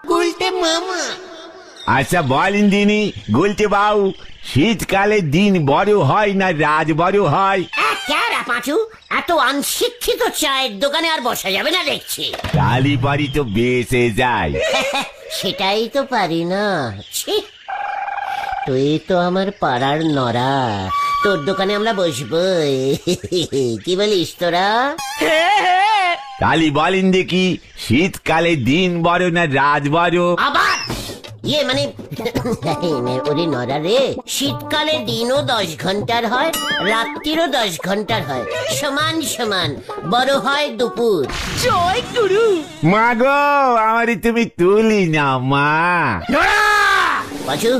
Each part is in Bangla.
গুলটে মামা। আচ্ছা বলেন দিনি গুলটে বাবু, শীতকালে দিন বড় হয় না রাত বড় হয়? ক্যারা পাঁচু, এত অনশিক্ষিত চায়ের দোকানে আর বসা যাবে না দেখছি। কালি পারি তো বেঁচে যায়। সেটাই তো পারি না। ছি, তুই তো আমার পাড়ার নরা, তোর দোকানে আমরা বসবো। কি বলিস তোরা? কালি বলেন দেখি, শীতকালে দিন বড় না রাত বড়? আবার মানে ওরে নরা রে, শীতকালে দিনও 10 ঘন্টার হয়, রাত্রিরও 10 ঘন্টার হয়, সমান সমান বড় হয় দুপুর। জয় গুরু। মা গো, আমারই তুমি তুলি না মা। পাঁচু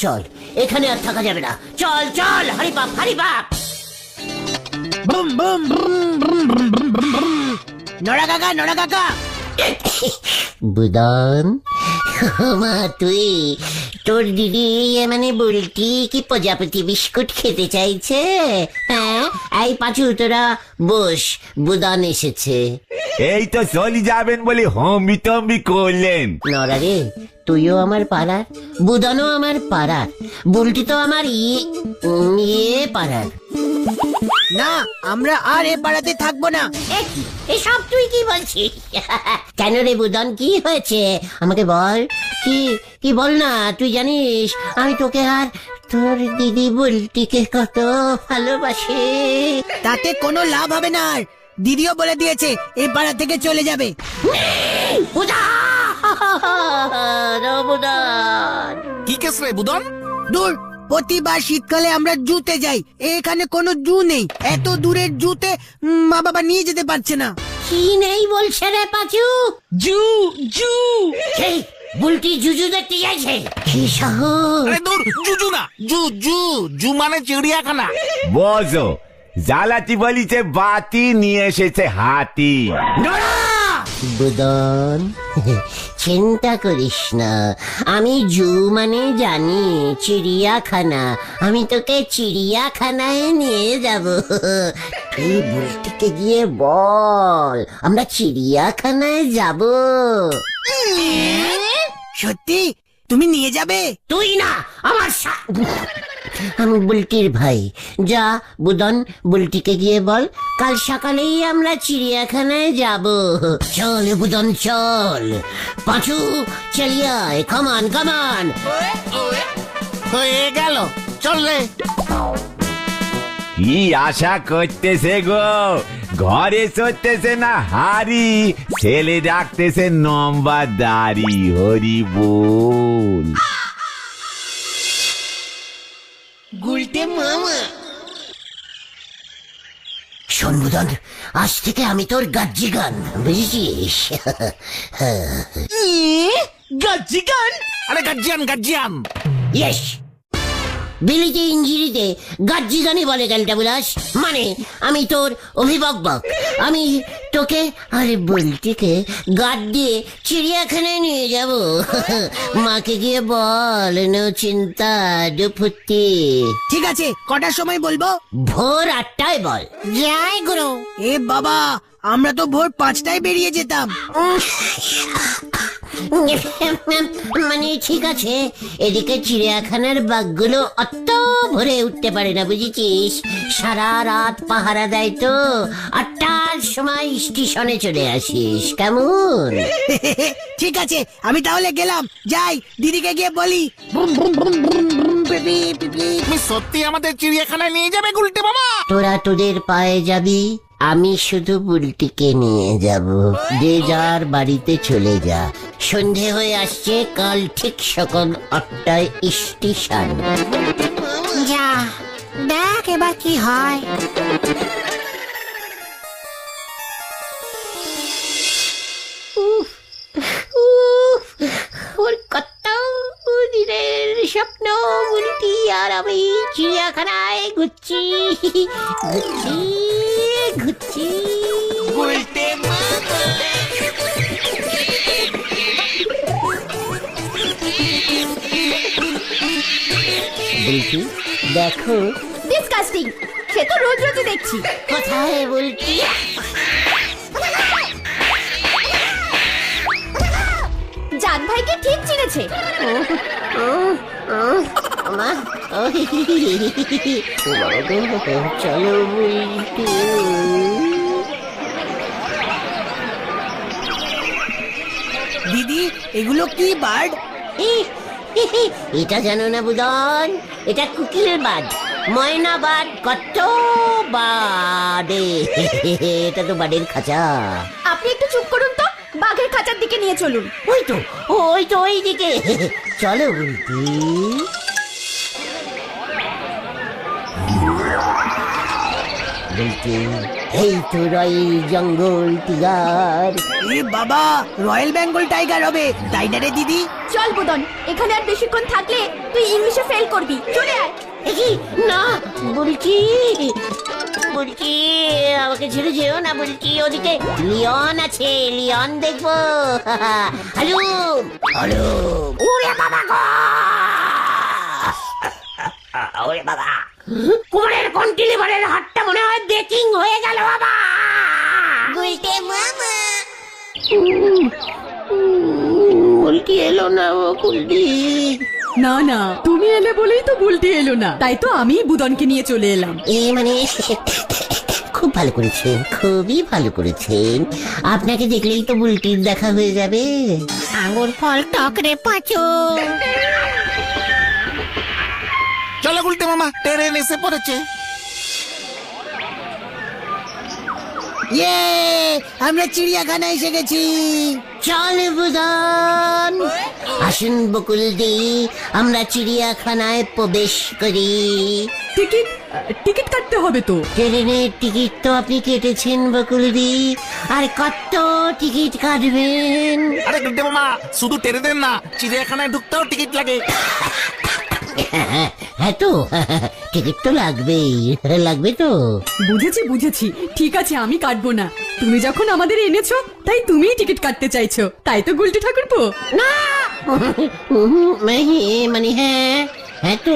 চল, এখানে আর থাকা যাবে না, চল চল, হরি বাপ হরি বাপ। নড়া কাকা। বুদন মা, তুই তোর দিদি মানে বুলটি কি প্রজাপতি বিস্কুট খেতে চাইছে? হ্যাঁ, এই পাঁচু তোরা বস, বুদন এসেছে। এই তো চলে যাবেন বলে হম্বি তম্বি করলেন। নরা রে, তুইও আমার পাড়ার, বুদনও আমার পাড়ার, বুলটি তো আমার ইয়ে পাড়ার। না, আমরা আর এ পাড়াতে থাকবো না। এসব তুই কি বলছিস? কেন রে বুদন, কি হয়েছে আমাকে বল। কি বল না, তুই জানিস আমি তোকে আর তোর দিদি বুলটিকে কত ভালোবাসি। তাতে কোনো লাভ হবে না, আর দিদিও বলে দিয়েছে এই পাড়া থেকে চলে যাবে। বুদন কি কেস রে বুদন? দূর, প্রতিবার শীতকালে আমরা জুতে যাই, এখানে কোনো জু নেই, এত দূরের জুতে মা বাবা নিয়ে যেতে পারছে না। কি নেই বলছে রে পাঁচু? জু জু সেই বুলটি জুজু দেখতে যাইছে? কি সাহস! আরে দূর, জুজু না, জু মানে চিড়িয়াখানা। বসো, জ্বালাতি বলিছে বাতি, নিয়ে এসেছে হাতি। বুদন চিন্তা করিস না, আমি জু মানে জানি চিড়িয়াখানা, আমি তোকে চিড়িয়াখানায় নিয়ে যাব। তুই বুলটিকে গিয়ে বল আমরা চিড়িয়াখানায় যাব। সত্যি তুমি নিয়ে যাবে? তুই না, আমার আমি বুলটির ভাই। যা বুদন, বুলটিকে গিয়ে বল কাল সকালেই আমরা চিড়িয়াখানায় যাব। চল বুদন চল। পাঁচু চলিয়া, কামান কামান। হয়ে গেল, চল রে। কি আশা করতেছে গো, ঘরে চড়তেছে না হাড়ি, ছেলে ডাকতেছে নম্বর দাড়ি। হরি বল। গুলটে মামা। শোন বুদন, আজ থেকে আমি তোর গাজ্জি গান, বুঝেছিস? গাজ্জি গান? আরে গার্জিয়ান। ইয়েস, বিলিতি ইঞ্জিরিতে গাজ্জি গানই বলে গেলটা বুলাস। মানে আমি তোর অভিভাবক, আমি তোকে আরে বুলটিকে গাড দিয়ে চিড়িয়াখানায় নিয়ে যাব। মাকে গিয়ে বল, নো চিন্তা দুফুতি। ঠিক আছে, কটার সময় বলবো? ভোর 8টায় বল। জয় গুরু। এ বাবা, আমরা তো ভোর 5টায় বেরিয়ে যেতাম। মানে ঠিক আছে, এদিকে চিড়িয়াখানার বাঘগুলো অত ভরে উঠতে পারে না, বুঝেছিস? সারা রাত পাহারা দেয় তো, 8টার সময় স্টেশনে চলে আসিস, কেমন? ঠিক আছে, আমি তাহলে গেলাম, যাই, দিদিকে গিয়ে বলি। তুমি সত্যি আমাদের চিড়িয়াখানায় নিয়ে যাবে গুলটে মামা? তোরা তোদের পায়ে যাবি, আমি শুধু বুলটিকে নিয়ে যাব। যে যার বাড়িতে চলে যা, সন্ধে হয়ে আসছে, কাল ঠিক সকাল 8টায় স্টেশন। যা দেখ এবার কি হয়। ওর কত দিনের স্বপ্ন, বুলটি আর আমি চিড়িয়াখানায় ঘুরছি। গুলটে মামা। বুলটি দেখো। ডিসকাস্টিং, সে তো রোজ রোজই দেখছি। কোথায় বুলটি? যা বাঘ ভাইকে ঠিক চিনেছে। মা চলো বলতে। দিদি এগুলো কি বার্ড? এটা জানো না বুদন, এটা কুকিল বাদ, ময়না বাদ, কত বাদে। এটা তো বাড়ির খাঁচা। আপনি একটু চুপ করুন তো, বাঘের খাঁচার দিকে নিয়ে চলুন। ওই তো ওই দিকে চলো বলতে। বলতে এই তো রয়েল জঙ্গল টিগার। এ বাবা, রয়্যাল বেঙ্গল টাইগার হবে, তাই না রে দিদি? চল বুদন, এখানে আর বেশিক্ষণ থাকলে তুই ইংলিশে ফেল করবি, চলে আয়। কি না বলছি, আমাকে ছেড়ে যেও না বলছি। ওদিকে লিওন আছে, লিওন দেখবো। হ্যালো হ্যালো, ওরে বাবা গো, ওরে বাবা, কোমরের কন্টিলিভারের হাতটা মনে হয় বেকিং হয়ে গেল বাবা। গুলটে মামা বলটি এলো না ও কুলদি। না না, তুমি এলে বলেই তো বুলটি এলো না, তাই তো আমি বুদনকে নিয়ে চলে এলাম। মানে খুব ভালো করেছেন, খুবই ভালো করেছেন। আপনাকে দেখলেই তো বুলটির দেখা হয়ে যাবে। আঙুর ফল টক রে পাঁচু। চলো গুলটে মামা, ট্রেন এসে পড়েছে। ইয়ে, আমরা চিড়িয়াখানায় এসে গেছি। চল বুদন, আসুন বকুলদি, আমরা চিড়িয়াখানায় প্রবেশ করি। টিকিট কাটতে হবে তো। ট্রেনের টিকিট তো আপনি কেটেছেন বকুলদি, আর কত টিকিট কাটবেন? আরে গুলটে মামা, শুধু ট্রেনের না, চিড়িয়াখানায় ঢুকতেও টিকিট লাগে। হ্যাঁ তো, টিকিট তো লাগবেই, লাগবে তো। বুঝেছি, ঠিক আছে, আমি কাটবো না। তুমি যখন আমাদের এনেছো, তাই তুমিই টিকিট কাটতে চাইছো, তাই তো গুলটি ঠাকুরপো। না মানে হ্যাঁ তো।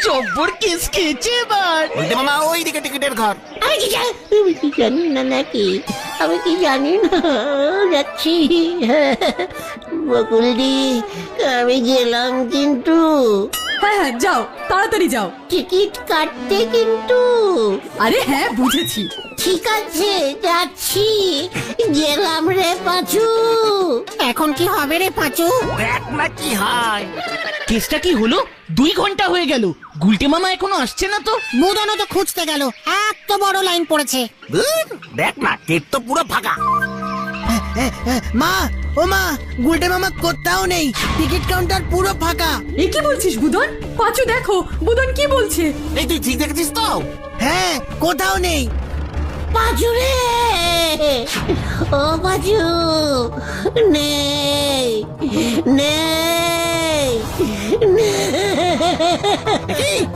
চব্বর কেস খেয়েছে এবার। গুলটে মামা, ওই দিকে টিকিটের ঘর। আমি কি জানি না নাকি, আমি কি জানি না, যাচ্ছি। বকুলদি, আমি গেলাম কিন্তু। হ্যাঁ, যাও, তাড়াতাড়ি যাও। টিকিট কাটতে কিন্তু। আরে হ্যাঁ, বুঝেছি। ঠিক আছে, যাচ্ছি, গেলাম রে পাঁচু। এখন কি হবে রে পাঁচু? দেখ না কি হয়। কেসটা কি হলো? 2 ঘন্টা হয়ে গেল, গুলটে মামা এখনো আসছে না তো। মুদনও তো খুঁজতে গেল, এত বড় লাইন পড়েছে। ধুর, দেখ না, গেট তো পুরো ফাঁকা। মা, ও মা, গুলটে মামা কোথাও নেই, টিকিট কাউন্টার পুরো ফাঁকা। এ কি বলছিস বুদন? পাঁচু দেখো, বুদন কি বলছে। এই তুই ঠিক দেখেছিস তো? হ্যাঁ, কোথাও নেই। পাঁচু রে, ও পাঁচু, নেই নেই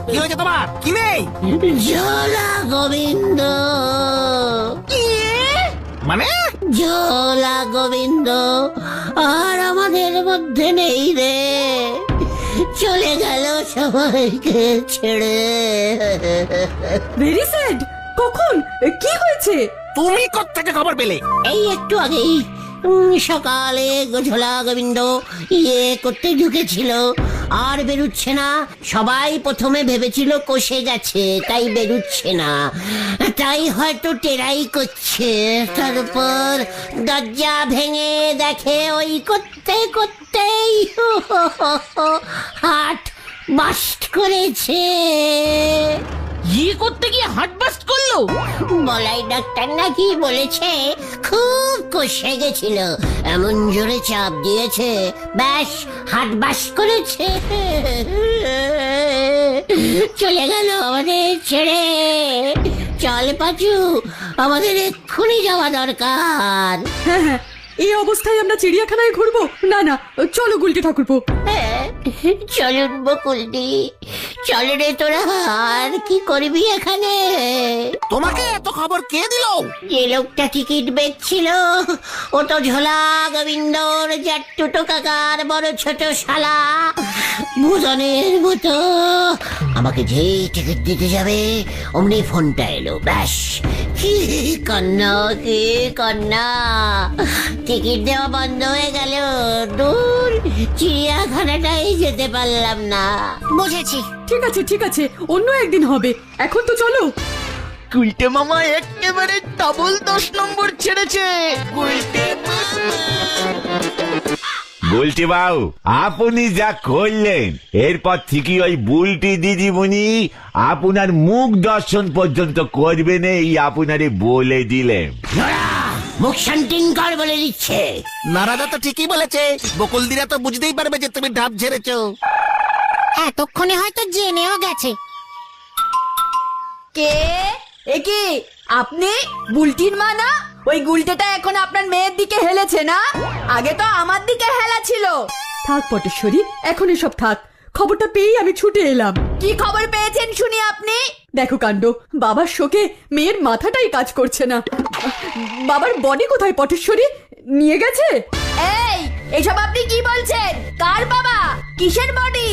কি হয়েছে তোমার? কি নেই ঝোলা গোবিন্দ। মানে? ঝোলা গোবিন্দ আর আমাদের মধ্যে নেই রে, চলে গেল সবাইকে ছেড়ে। Very sad. কখন? কি হয়েছে? তুমি কোত্থেকে খবর পেলে? এই একটু আগেই সকালে ঝোলা গোবিন্দ করতে ঢুকেছিল, আর বেরুচ্ছে না। সবাই প্রথমে ভেবেছিল কষে গেছে, তাই বেরুচ্ছে না, তাই হয়তো টেরাই করছে। তারপর দরজা ভেঙে দেখে ওই করতেই হাট বাস্ট করেছে। করতে গিয়ে হার্ট বাস্ট করলো? বলাই ডাক্তার নাকি বলেছে খুব কষে গেছিল, এমন জোরে চাপ দিয়েছে, ব্যাস হাট বাস করেছে। চলে গেল আমাদের ছেড়ে। চল পাঁচু, আমাদের এক্ষুনি যাওয়া দরকার। হ্যাঁ, এই অবস্থায় আমরা চিড়িয়াখানায় ঘুরবো? না, চলো গুলটি ঠাকুরপো। চলুন বকুলদি, চল রে তোরা। আর কি করবি এখানে? তোমাকে এত খবর কে দিল? যে লোকটা টিকিট বেচছিল, ও তো ঝোলা গোবিন্দর জাট্টুটো কাকার বড় ছোট শালা, ভুজনের মতো। আমাকে যেই টিকিট দিতে যাবে অমনি ফোনটা এলো, ব্যাস কি কান্না, টিকিট দেওয়া বন্ধ হয়ে গেল। 2 চিড়িয়াখানাটাই যেতে পারলাম না। বুঝেছি। ঠিক আছে অন্য একদিন হবে, এখন তো চলো। গুলটে মামা একেবারে ডাবল 10 নম্বর ছেড়েছে। বলছি বাউ, আপনি যা করলেন এরপর থেকে ওই বুলটি দিদিমণি আপনার মুখ দর্শন পর্যন্ত করবেন, এই আপনারে বলে দিলেন। মুখ শান্তিন কর বলে দিচ্ছে। নারাদা তো ঠিকই বলেছে, বকুলদিরা তো বুঝতেই পারবে যে তুমি ঢাপ ঝেড়েছো। এতক্ষণে হয়তো জেনেও গেছে। কে একি আপনি বুলটির মা না? ওই গুলটেটা এখন আপনার মেয়ের দিকে হেলেছে না? আগে তো আমার দিকে হেলা ছিল। থাক পটেশ্বরী, এখন এসব থাক। খবরটা পেয়েই আমি ছুটে এলাম। কি খবর পেয়েছেন শুনি আপনি? দেখো কাণ্ড, বাবার শোকে মেয়ের মাথাটাই কাজ করছে না। বাবার বডি কোথায় পটেশ্বরী? নিয়ে গেছে? এই এসব আপনি কি বলছেন? কার বাবা? কিসের বডি?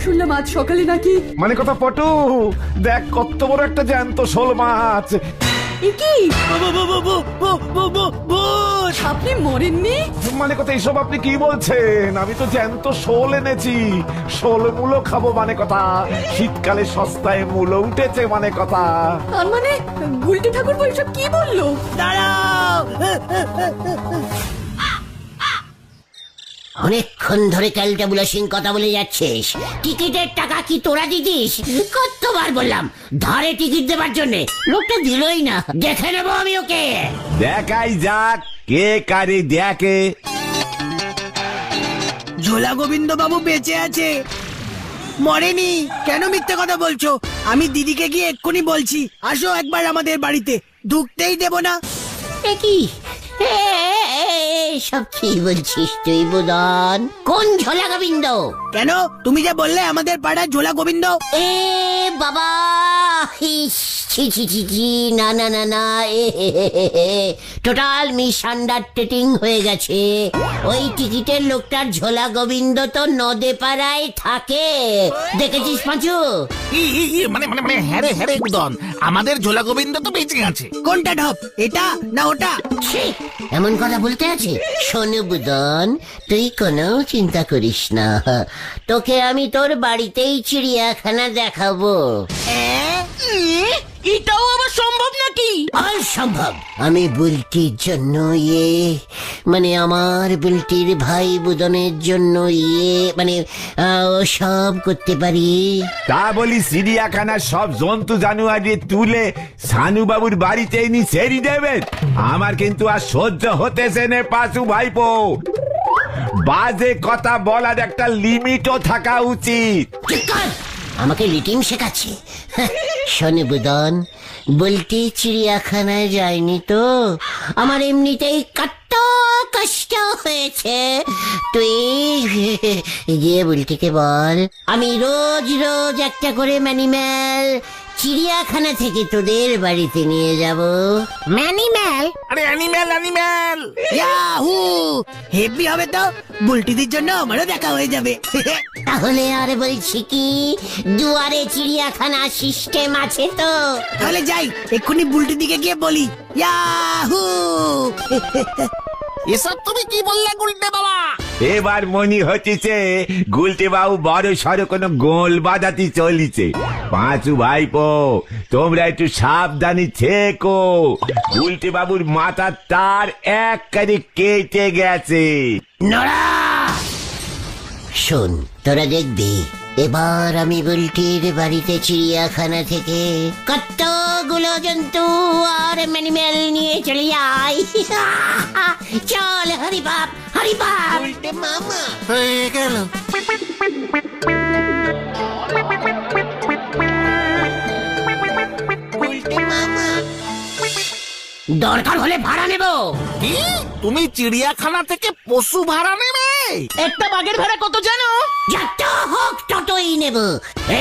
শুনলাম আজ সকালে নাকি। মানে কথা পটু, দেখ কত বড় একটা জ্যান্ত শোল মাছ। এ কি? আপনি মরেননি? মানে কথা এইসব আপনি কি বলছেন? আমি তো জ্যান্ত শোল এনেছি, শোল মূলো খাবো মানে কথা। শীতকালে সস্তায় মূলো উঠেছে মানে কথা। তার মানে গুলটি ঠাকুর এসব কি বললো? দাঁড়াও। অনেকক্ষণ ধরে ক্যালটাবুলা সিং কথা বলে যাচ্ছিস। টিকিটের টাকা কি তোরা দিতিস? কতবার বললাম ধারে টিকিট দেবার জন্য, লোকটা দিলই না। দেখে নেবো আমি ওকে। দেখাই যাক কে কারে দেখে। ঝোলা গোবিন্দ বাবু বেঁচে আছে, মরেনি। কেন মিথ্যে কথা বলছো? আমি দিদিকে গিয়ে এক্ষুনি বলছি। আসো একবার আমাদের বাড়িতে, ঢুকতেই দেব না। এ কি সব কি বলছিস তুই বুদন? কোন ঝোলা গোবিন্দ? কেন, তুমি যে বললে আমাদের পাড়ার ঝোলা গোবিন্দ। এ বাবা, ইস, ছি ছি ছি ছি, না না না না, টোটাল মিসআন্ডারস্ট্যান্ডিং হয়ে গেছে। ওই টিকিটের লোকটার ঝোলা গোবিন্দ তো নদে পাড়ায় থাকে, দেখেছিস পাঁচু? মানে হ্যারে হ্যারে উদন, আমাদের ঝোলা গোবিন্দ তো বেঁচে আছে। কোনটা ঢপ, এটা না ওটা? ছি, এমন কথা বলতে আছে? শোনো বুদন, তুই কোনো চিন্তা করিস না, তোকে আমি তোর বাড়িতেই চিড়িয়াখানা দেখাবো। এটাও আবার সম্ভব নাকি? আর সম্ভব। আমি বুলটির জন্য মানে আমার বুলটির ভাই বুদনের জন্য মানে সব করতে পারি। তা বলি চিড়িয়াখানার সব জন্তু জানুয়ারি তুলে সানু বাবুর বাড়িতে নি ছেড়ে দেবেন? আমার কিন্তু আর সহ্য হতেছে না পাশু ভাইপো। বাজে কথা বলার একটা লিমিটও থাকা উচিত। চুপ কর, আমাকে লিটিং শেখাচ্ছে। শোনে বুদন, বলটি চিড়িয়াখানায় যায়নি তো, আমার এমনিতেই কত কষ্ট হয়েছে। তুই গিয়ে বুলটিকে বল আমি রোজ রোজ একটা করে ম্যানিম্যাল চিড়িয়াখানা থেকে তোদের বাড়িতে নিয়ে যাব। ম্যানিম্যাল? আরে অ্যানিম্যাল। ইয়াহু, হেভি হবে তো। বুলটিদের জন্য আমারও দেখা হয়ে যাবে। তাহলে আর বলছি কি, দুয়ারে চিড়িয়াখানা সিস্টেম আছে তো? তাহলে যাই, এক্ষুনি বুলটির দিকে গিয়ে বলি ইয়াহু। এসব তুমি কি বললে গুলটে বাবা? এবার মনে হচ্ছে গুলটে বাবু বড় সড়ো কোনো গোল বাজাতে চলিছে। পাঁচু ভাইপো, তোমরা একটু সাবধানে থেকো। গুলটে বাবুর মাথার তার এক কারে কেটে গেছে। নড়া! শোন, তোরা দেখবি এবার আমি বুলটির বাড়িতে চিড়িয়াখানা থেকে কতগুলো জন্তু আর ম্যানিম্যাল নিয়ে চলে যাই। চল হরি বাপ, হরি বাপ। মামা হয়ে গেল। দরকার হলে ভাড়া নেব। কি, তুমি চিড়িয়াখানা থেকে পশু ভাড়া নেবে? একটা বাঘের ভাড়া কত জানো? যত হোক ততই নেব।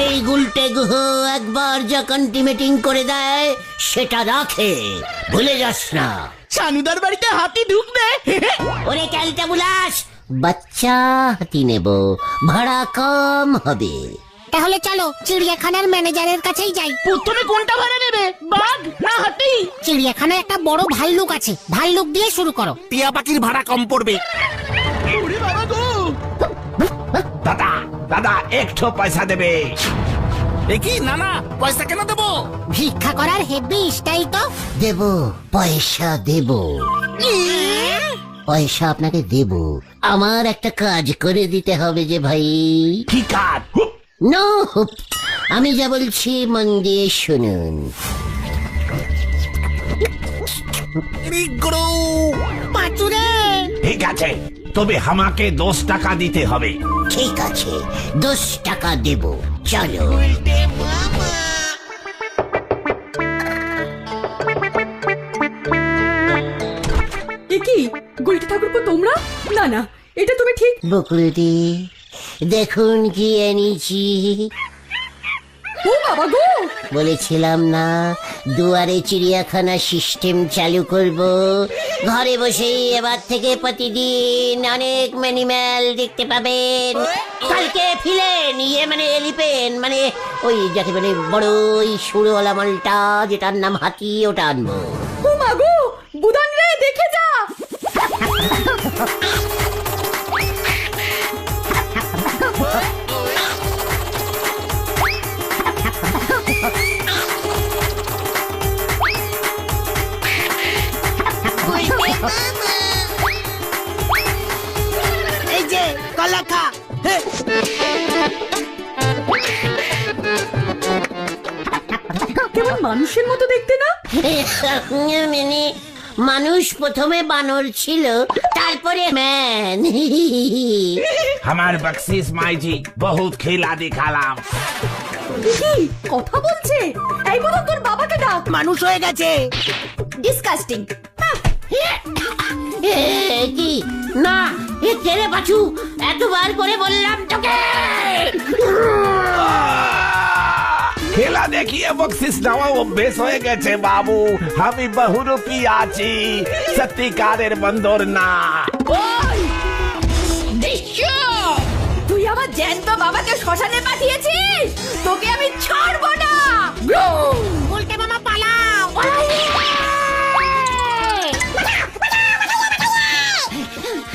এই গুলটে গুহ একবার যা কন্টিমেটিং করে দেয় সেটা রাখে, ভুলে যাস না। সানুদার বাড়িতে হাতি ঢুকবে। ওরে ক্যালটা বুলাস, বাচ্চা হাতি নেব, ভাড়া কম হবে। তাহলে চলো চিড়িয়াখানার ম্যানেজারের কাছেই যাই। প্রথমে কোনটা ভাড়া নেবে, বাঘ না হাতি? চিড়িয়াখানায় একটা বড় ভাল্লুক আছে, ভাল্লুক দিয়ে শুরু করো। টিয়া পাখির ভাড়া কম পড়বে। ওরে বাবা গো, দাদা একটু পয়সা দেবে। এ কি না না পয়সা কেন দেবো? ভিক্ষা করার হেব্বি ইস্টাই তো দেব, পয়সা দেব, পয়সা আপনাকে দেব। আমার একটা কাজ করে দিতে হবে যে ভাই। কি কাজ? নো, আমি যা বলছি মন দিয়ে শুনুন। ঠিক আছে, তবে আমাকে 10 টাকা দিতে হবে। ঠিক আছে, 10 টাকা দেব, চলো। এ কি গুলটি ঠাকুরপো তোমরা? না না, এটা তুমি ঠিক। বকুলদি দেখুন কি এনেছি। ও বাবা গো! বলেছিলাম না দুয়ারে চিড়িয়াখানা সিস্টেম চালু করব। ঘরে বসেই এবার থেকে প্রতিদিন অনেক অ্যানিম্যাল দেখতে পাবেন। কালকে ফিলেন, মানে এলিফেন্ট, মানে ওই যাকে মানে বড় ওই সুরওয়ালা মালটা যেটার নাম হাতি, ওটা আনবো। ও মা গো! বুদন রে, দেখে যা! এই যে কলা খা। কেমন মানুষের মতো দেখতে না? মানে মানুষ প্রথমে বানর ছিল, তারপরে ম্যান। আমার বকশিস মাইজি, বহুত খেলা দেখালাম। কি কথা বলছে? এই বলো তোর বাবাকে ডাক। মানুষ হয়ে গেছে। ডিসকাস্টিং। কি না, এ তেরে বাছু, এতবার করে বললাম তোকে। খেলা দেখিয়ে বকশিস নেওয়া অভ্যেস হয়ে গেছে বাবু। আমি বহুরূপী আছি, সত্যিকারের বন্দর না। তুই আমার জ্যান্ত বাবাকে শ্মশানে পাঠিয়েছিস, তোকে আমি ছাড়বো না। উল্টে মামা পালাও!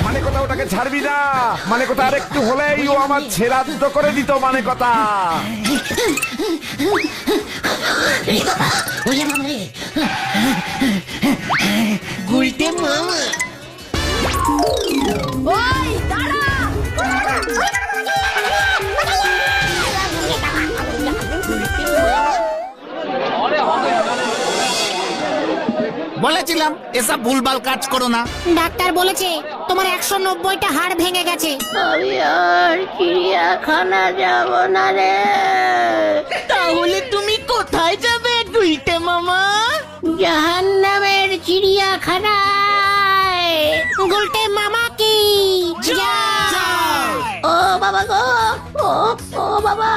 মানে কথা ওটাকে ছাড়বি না, মানে কথা আর একটু হলেই ও আমার ছেড়াদ্দ করে দিত। মানে কথা গুলটে মামা। ওই দাঁড়া! বলেছিলাম এসব ভুলভাল কাজ করো না। ডাক্তার বলেছে তোমার 190টা হাড় ভেঙে গেছে। আমি আর চিড়িয়াখানা যাব না রে। তাহলে তুমি কোথায় যাবে গুলটে মামা? জাহান্নামের চিড়িয়াখানায়। গুলটে মামা কি ও বাবা গো, ও বাবা।